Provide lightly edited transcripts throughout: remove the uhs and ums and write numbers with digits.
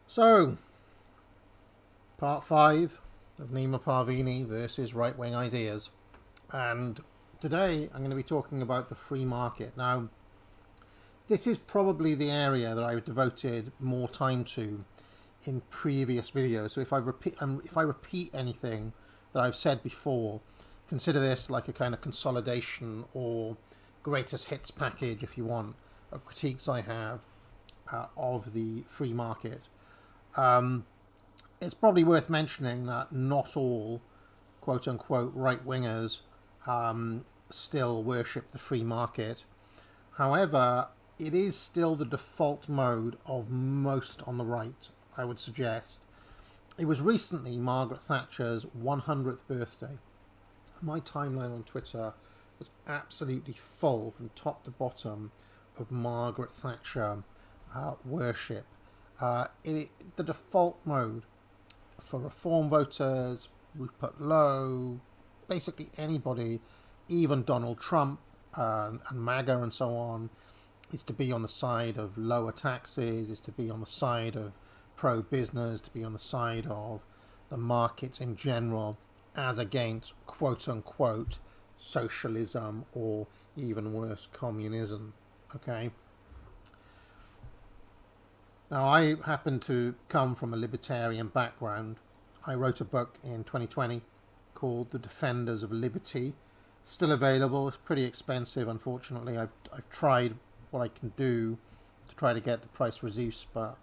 So, part 5 of Neema Parvini versus right-wing ideas. And today I'm going to be talking about the free market. Now, this is probably the area that I've devoted more time to in previous videos. So if I repeat anything that I've said before, consider this like a kind of consolidation or greatest hits package, if you want, of critiques I have of the free market. It's probably worth mentioning that not all quote-unquote right-wingers still worship the free market. However, it is still the default mode of most on the right, I would suggest. It was recently Margaret Thatcher's 100th birthday. My timeline on Twitter was absolutely full from top to bottom of Margaret Thatcher worship. The default mode for reform voters, Rupert Lowe, basically anybody, even Donald Trump and MAGA and so on, is to be on the side of lower taxes, is to be on the side of pro-business, to be on the side of the markets in general, as against quote-unquote socialism or even worse, communism. Okay? Now, I happen to come from a libertarian background. I wrote a book in 2020 called The Defenders of Liberty. Still available. It's pretty expensive, unfortunately. I've tried what I can do to try to get the price reduced, but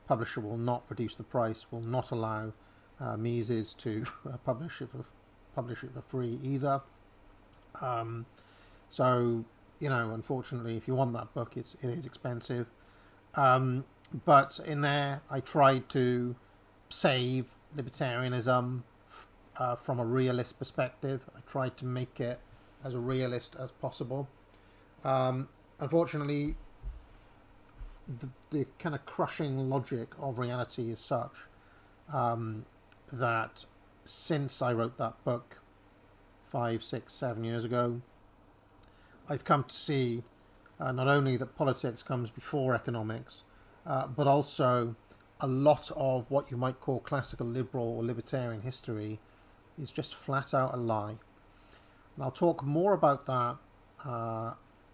publisher will not reduce the price, will not allow Mises to publish it for free either. So, unfortunately, if you want that book, it is expensive. But in there, I tried to save libertarianism from a realist perspective. I tried to make it as realist as possible. Unfortunately, the kind of crushing logic of reality is such that since I wrote that book 5, 6, 7 years ago, I've come to see not only that politics comes before economics, but also a lot of what you might call classical liberal or libertarian history is just flat out a lie. And I'll talk more about that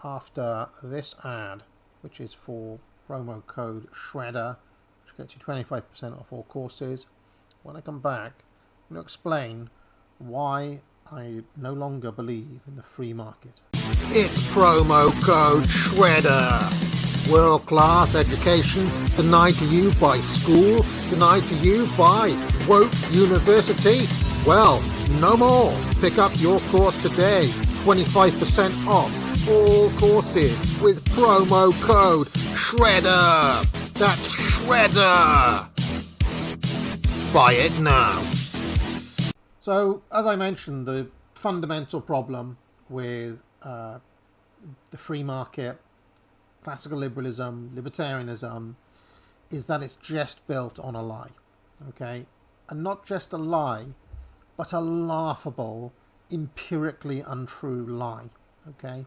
after this ad, which is for promo code SHREDDER, which gets you 25% off all courses. When I come back, I'm going to explain why I no longer believe in the free market. It's promo code SHREDDER. World-class education denied to you by school, denied to you by woke university? Well, no more. Pick up your course today. 25% off all courses with promo code SHREDDER. That's SHREDDER. Buy it now. So, as I mentioned, the fundamental problem with the free market, classical liberalism, libertarianism, is that it's just built on a lie, okay? And not just a lie, but a laughable, empirically untrue lie, okay?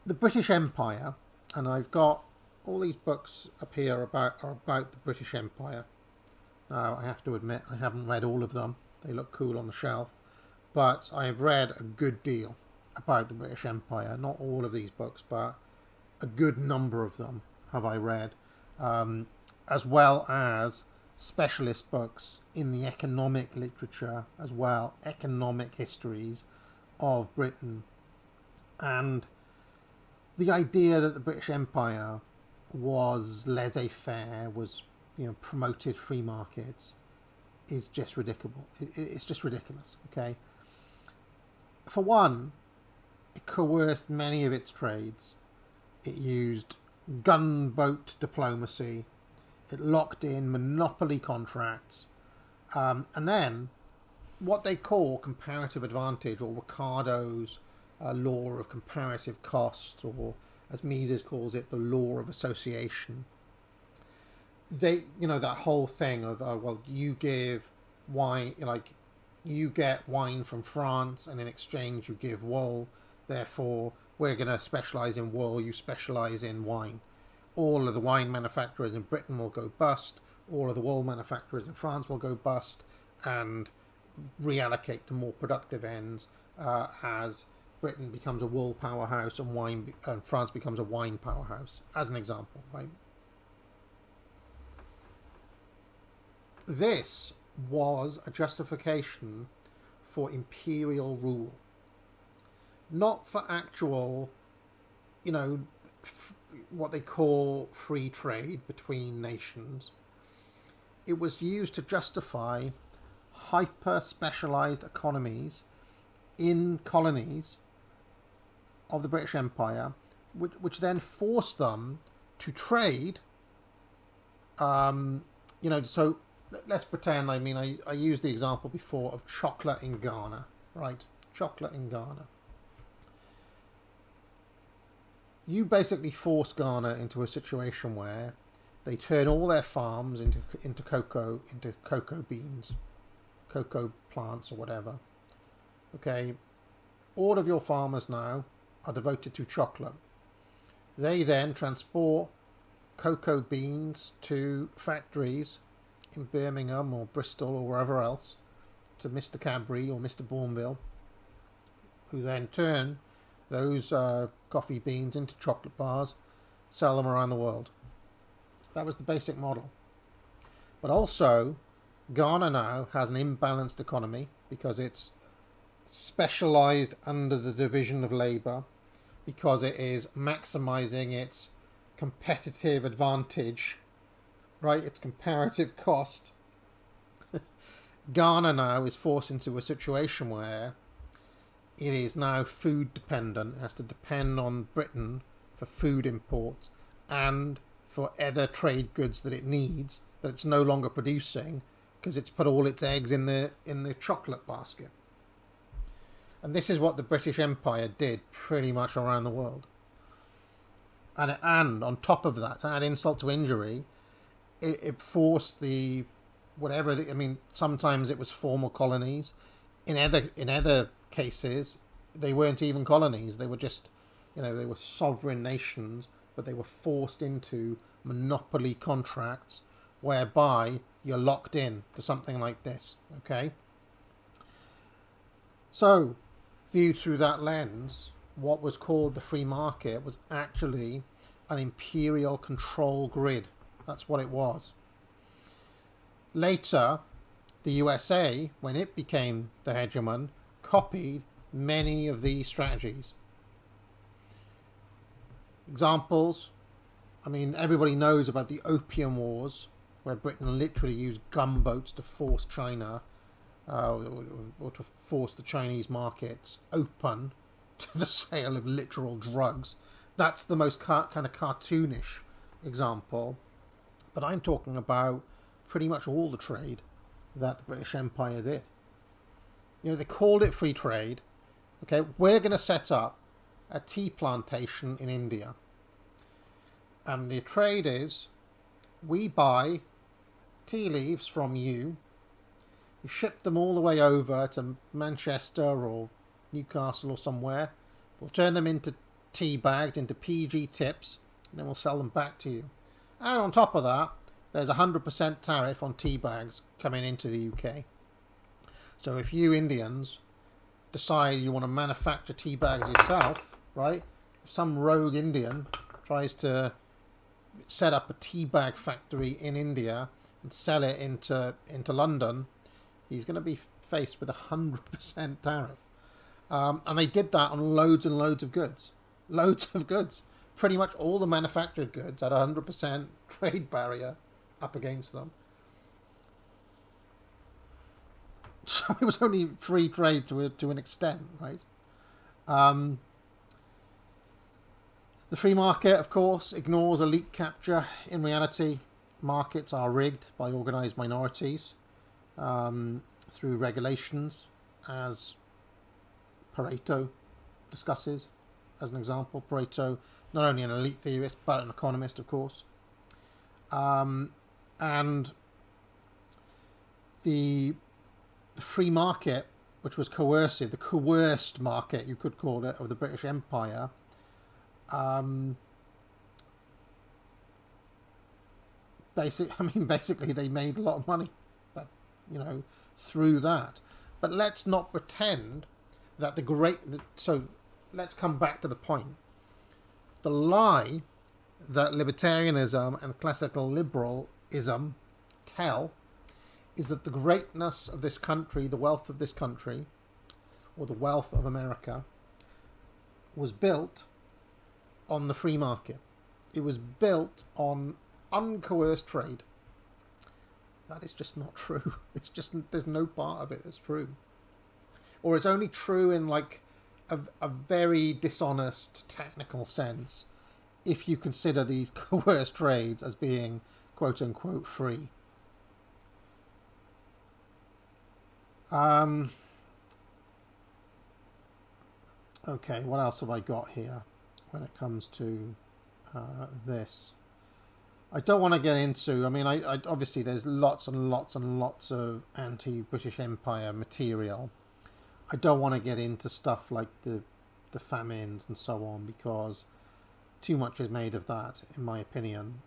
The British Empire, and I've got all these books up here are about the British Empire. Now, I have to admit, I haven't read all of them. They look cool on the shelf. But I've read a good deal about the British Empire. Not all of these books, but a good number of them have I read, as well as specialist books in the economic literature as well, economic histories of Britain. And the idea that the British Empire was laissez-faire, was promoted free markets, is just ridiculous. It's just ridiculous, okay? For one, it coerced many of its trades. It used gunboat diplomacy. It locked in monopoly contracts. And then what they call comparative advantage, or Ricardo's law of comparative cost, or as Mises calls it, the law of association. They, that whole thing of, well, you give Y, you get wine from France and in exchange you give wool, therefore we're going to specialise in wool, you specialise in wine. All of the wine manufacturers in Britain will go bust, all of the wool manufacturers in France will go bust, and reallocate to more productive ends as Britain becomes a wool powerhouse and France becomes a wine powerhouse, as an example, right? This was a justification for imperial rule, not for actual, what they call free trade between nations. It was used to justify hyper-specialised economies in colonies of the British Empire, which then forced them to trade. So let's pretend, I used the example before of chocolate in Ghana, right? Chocolate in Ghana. You basically force Ghana into a situation where they turn all their farms into cocoa beans, cocoa plants or whatever. Okay, all of your farmers now are devoted to chocolate. They then transport cocoa beans to factories in Birmingham or Bristol or wherever else to Mr. Cadbury or Mr. Bourneville, who then turn those coffee beans into chocolate bars, sell them around the world. That was the basic model. But also, Ghana now has an imbalanced economy because it's specialised under the division of labour, because it is maximising its competitive advantage, right? Its comparative cost. Ghana now is forced into a situation where it is now food dependent. It has to depend on Britain for food imports and for other trade goods that it needs that it's no longer producing because it's put all its eggs in the chocolate basket. And this is what the British Empire did pretty much around the world. And on top of that, to add insult to injury, it forced sometimes it was formal colonies. In other cases, they weren't even colonies. They were just, they were sovereign nations, but they were forced into monopoly contracts whereby you're locked in to something like this, okay? So, viewed through that lens, what was called the free market was actually an imperial control grid. That's what it was. Later, the USA, when it became the hegemon, copied many of these strategies. Examples, everybody knows about the Opium Wars, where Britain literally used gunboats to force China, or to force the Chinese markets open to the sale of literal drugs. That's the most kind of cartoonish example. But I'm talking about pretty much all the trade that the British Empire did. They called it free trade. Okay, we're going to set up a tea plantation in India. And the trade is, we buy tea leaves from you, we ship them all the way over to Manchester or Newcastle or somewhere, we'll turn them into tea bags, into PG tips, and then we'll sell them back to you. And on top of that, there's a 100% tariff on tea bags coming into the UK. So if you Indians decide you want to manufacture tea bags yourself, right? If some rogue Indian tries to set up a tea bag factory in India and sell it into London, he's going to be faced with a 100% tariff. And they did that on loads and loads of goods. Loads of goods. Pretty much all the manufactured goods had a 100% trade barrier up against them. So it was only free trade to an extent, right? The free market, of course, ignores elite capture. In reality, markets are rigged by organised minorities through regulations, as Pareto discusses as an example. Pareto, not only an elite theorist, but an economist, of course. And the the free market, which was coercive, the coerced market, you could call it, of the British Empire, basically they made a lot of money, but through that. But let's not pretend that so let's come back to the point. The lie that libertarianism and classical liberalism tell is that the greatness of this country, the wealth of this country, or the wealth of America, was built on the free market. It was built on uncoerced trade. That is just not true. It's just, there's no part of it that's true. Or it's only true in like a very dishonest technical sense if you consider these coerced trades as being quote unquote free. Okay, what else have I got here when it comes to this? I don't want to get into, I obviously there's lots and lots and lots of anti-British Empire material. I don't want to get into stuff like the famines and so on, because too much is made of that, in my opinion.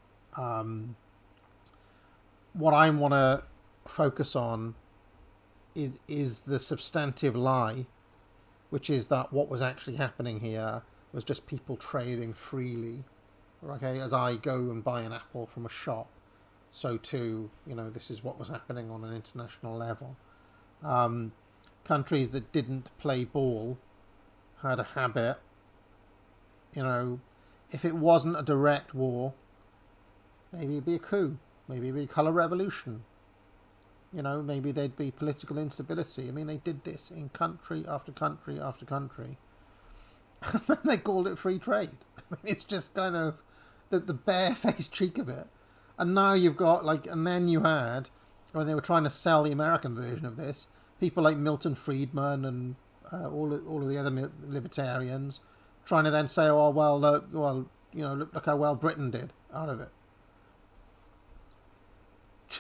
What I want to focus on is the substantive lie, which is that what was actually happening here was just people trading freely. Okay, as I go and buy an apple from a shop, so too, this is what was happening on an international level. Countries that didn't play ball had a habit, if it wasn't a direct war, maybe it'd be a coup, maybe it'd be a colour revolution, maybe there'd be political instability. They did this in country after country after country. And they called it free trade. It's just kind of the barefaced cheek of it. And now you've got and then you had, when they were trying to sell the American version of this, people like Milton Friedman and all of the other libertarians trying to then say, oh well, look how well Britain did out of it.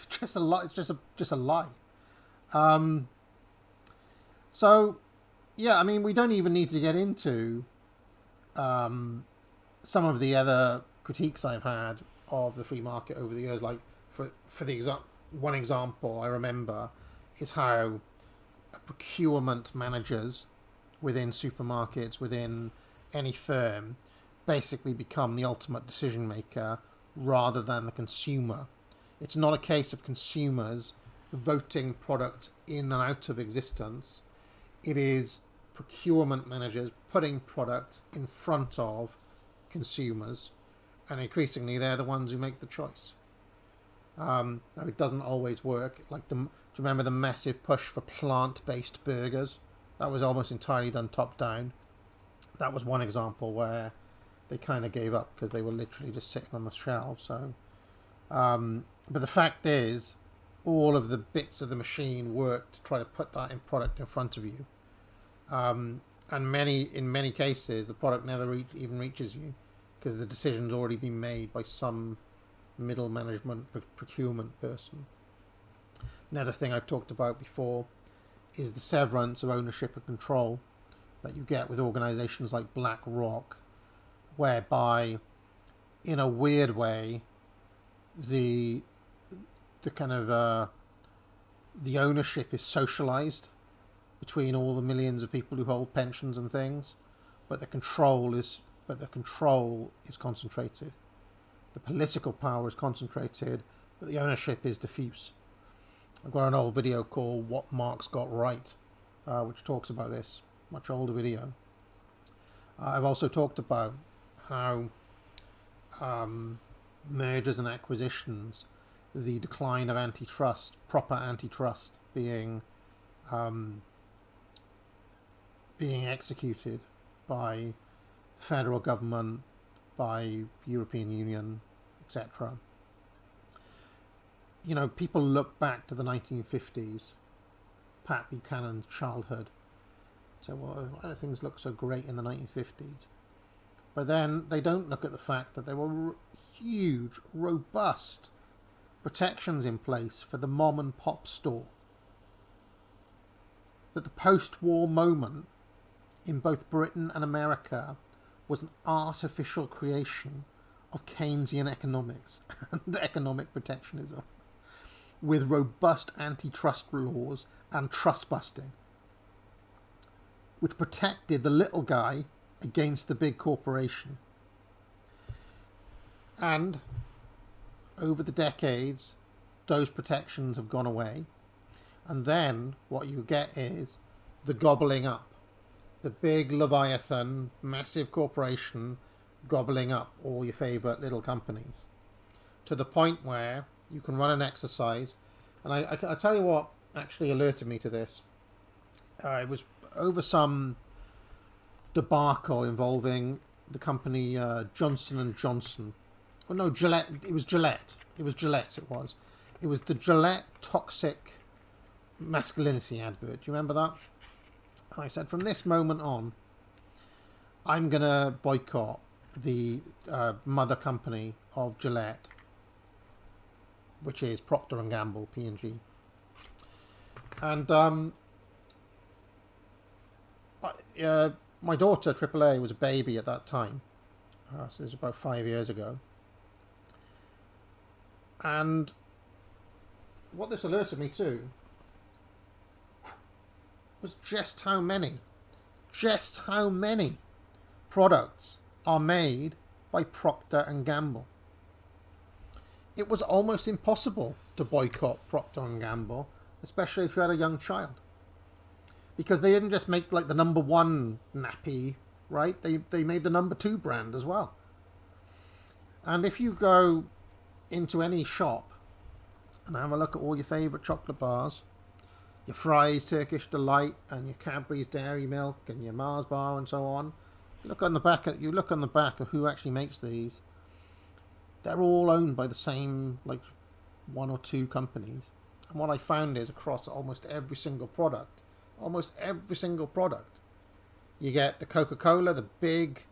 Just a lie. It's just a lie. So, yeah, we don't even need to get into some of the other critiques I've had of the free market over the years. Like, for the one example I remember is how procurement managers within supermarkets, within any firm, basically become the ultimate decision maker rather than the consumer. It's not a case of consumers voting product in and out of existence. It is procurement managers putting products in front of consumers, and increasingly they're the ones who make the choice. Now it doesn't always work. Do you remember the massive push for plant-based burgers? That was almost entirely done top-down. That was one example where they kind of gave up because they were literally just sitting on the shelves. So, but the fact is, all of the bits of the machine work to try to put that in product in front of you. And in many cases, the product never even reaches you because the decision's already been made by some middle management procurement person. Another thing I've talked about before is the severance of ownership and control that you get with organisations like BlackRock, whereby, in a weird way, the kind of the ownership is socialised between all the millions of people who hold pensions and things, but the control is concentrated. The political power is concentrated, but the ownership is diffuse. I've got an old video called "What Marx Got Right," which talks about this. Much older video. I've also talked about how mergers and acquisitions, the decline of antitrust, proper antitrust being executed by the federal government, by European Union, etc. People look back to the 1950s, Pat Buchanan's childhood, say, well, why do things look so great in the 1950s? But then they don't look at the fact that there were huge, robust protections in place for the mom and pop store. that the post-war moment in both Britain and America was an artificial creation of Keynesian economics and economic protectionism, with robust antitrust laws and trust busting, which protected the little guy against the big corporation. And over the decades, those protections have gone away. And then what you get is the gobbling up. The big Leviathan, massive corporation gobbling up all your favourite little companies. To the point where you can run an exercise. And I tell you what actually alerted me to this. It was over some debacle involving the company Johnson and Johnson. Oh no, Gillette. It was Gillette. It was Gillette. It was the Gillette toxic masculinity advert. Do you remember that? And I said, from this moment on, I'm going to boycott the mother company of Gillette, which is Procter and Gamble, P&G. And my daughter, AAA, was a baby at that time. So it was about 5 years ago. And what this alerted me to was just how many products are made by Procter and Gamble. It was almost impossible to boycott Procter and Gamble, especially if you had a young child, because they didn't just make like the number one nappy, right? They made the number two brand as well. And if you go into any shop and have a look at all your favourite chocolate bars, your Fry's Turkish Delight and your Cadbury's Dairy Milk and your Mars bar and so on, you look on the back of who actually makes these. They're all owned by the same like one or two companies. And what I found is across almost every single product, you get the Coca-Cola, the big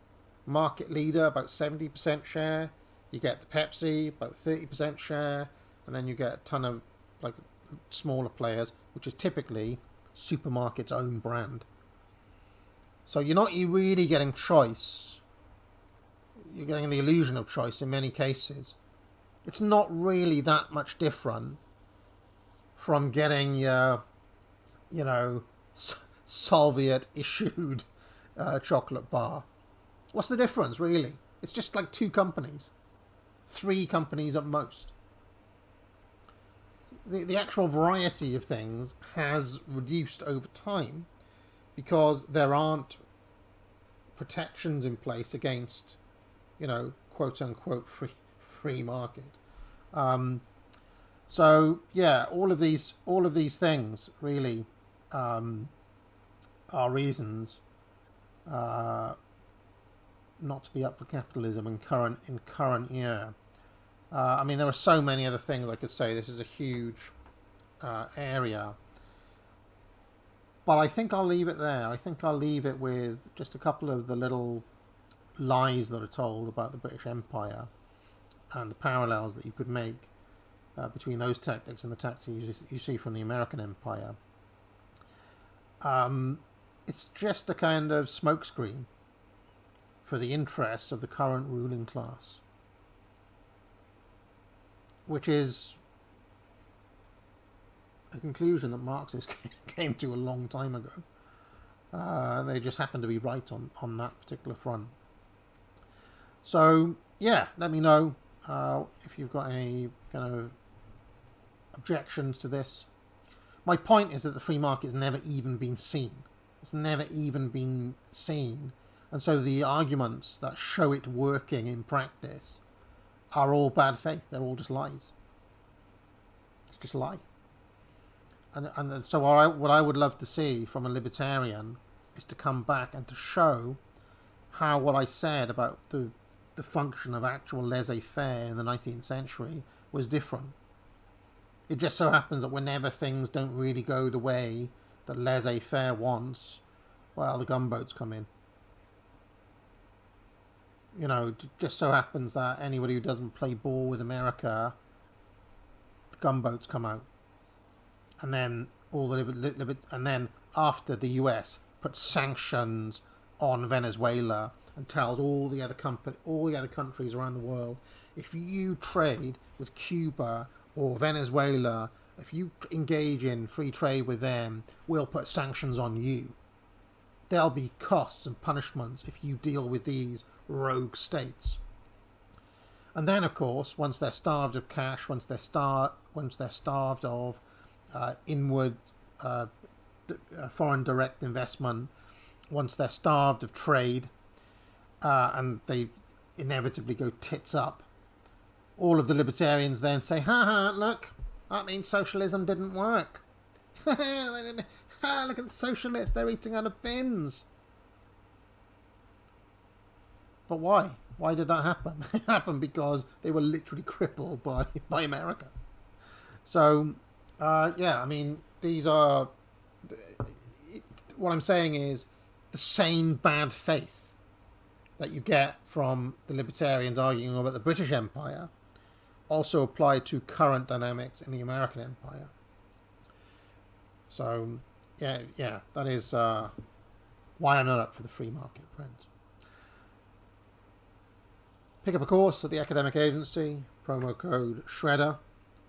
market leader, about 70% share. You get the Pepsi, about 30% share, and then you get a ton of like smaller players, which is typically supermarket's own brand. So you're not really getting choice. You're getting the illusion of choice in many cases. It's not really that much different from getting your, Soviet-issued chocolate bar. What's the difference, really? It's just like two companies. 3 companies at most. The actual variety of things has reduced over time because there aren't protections in place against, quote unquote free market. So yeah, all of these things really are reasons not to be up for capitalism in current year. I mean, there are so many other things I could say. This is a huge area. But I think I'll leave it there. I think I'll leave it with just a couple of the little lies that are told about the British Empire and the parallels that you could make between those tactics and the tactics you see from the American Empire. It's just a kind of smokescreen for the interests of the current ruling class, which is a conclusion that Marxists came to a long time ago. They just happen to be right on that particular front. So, yeah, let me know if you've got any kind of objections to this. My point is that the free market has never even been seen. It's never even been seen. And so the arguments that show it working in practice are all bad faith. They're all just lies. It's just a lie. And so what I would love to see from a libertarian is to come back and to show how what I said about the function of actual laissez-faire in the 19th century was different. It just so happens that whenever things don't really go the way that laissez-faire wants, well, the gunboats come in. It just so happens that anybody who doesn't play ball with America, the gunboats come out. And then after the US put sanctions on Venezuela and tells all the other countries around the world, if you trade with Cuba or Venezuela, if you engage in free trade with them, we'll put sanctions on you. There'll be costs and punishments if you deal with these rogue states. And then, of course, once they're starved of cash, once they're starved of inward foreign direct investment, once they're starved of trade, and they inevitably go tits up, all of the libertarians then say, ha ha, look, that means socialism didn't work. Look at the socialists, they're eating out of bins. But why? Why did that happen? It happened because they were literally crippled by America. So, yeah, I mean, these are... What I'm saying is the same bad faith that you get from the libertarians arguing about the British Empire also apply to current dynamics in the American Empire. So, yeah, that is why I'm not up for the free market, friends. Pick up a course at the academic agency, promo code SHREDDER,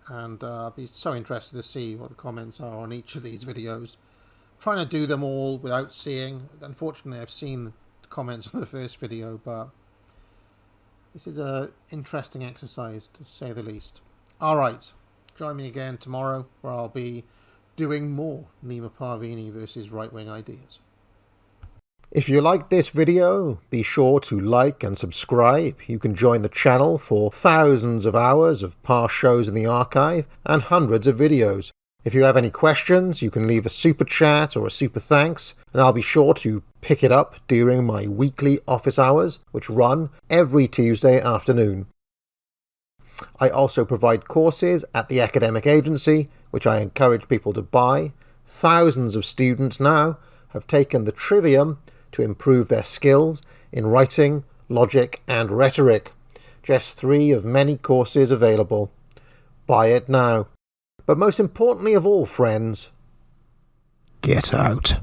and I'll be so interested to see what the comments are on each of these videos. I'm trying to do them all without seeing. Unfortunately, I've seen the comments on the first video, but this is an interesting exercise, to say the least. Alright, join me again tomorrow, where I'll be doing more Neema Parvini versus right-wing ideas. If you liked this video, be sure to like and subscribe. You can join the channel for thousands of hours of past shows in the archive and hundreds of videos. If you have any questions, you can leave a super chat or a super thanks, and I'll be sure to pick it up during my weekly office hours, which run every Tuesday afternoon. I also provide courses at the academic agency, which I encourage people to buy. Thousands of students now have taken the Trivium to improve their skills in writing, logic and rhetoric. Just 3 of many courses available. Buy it now. But most importantly of all, friends, get out.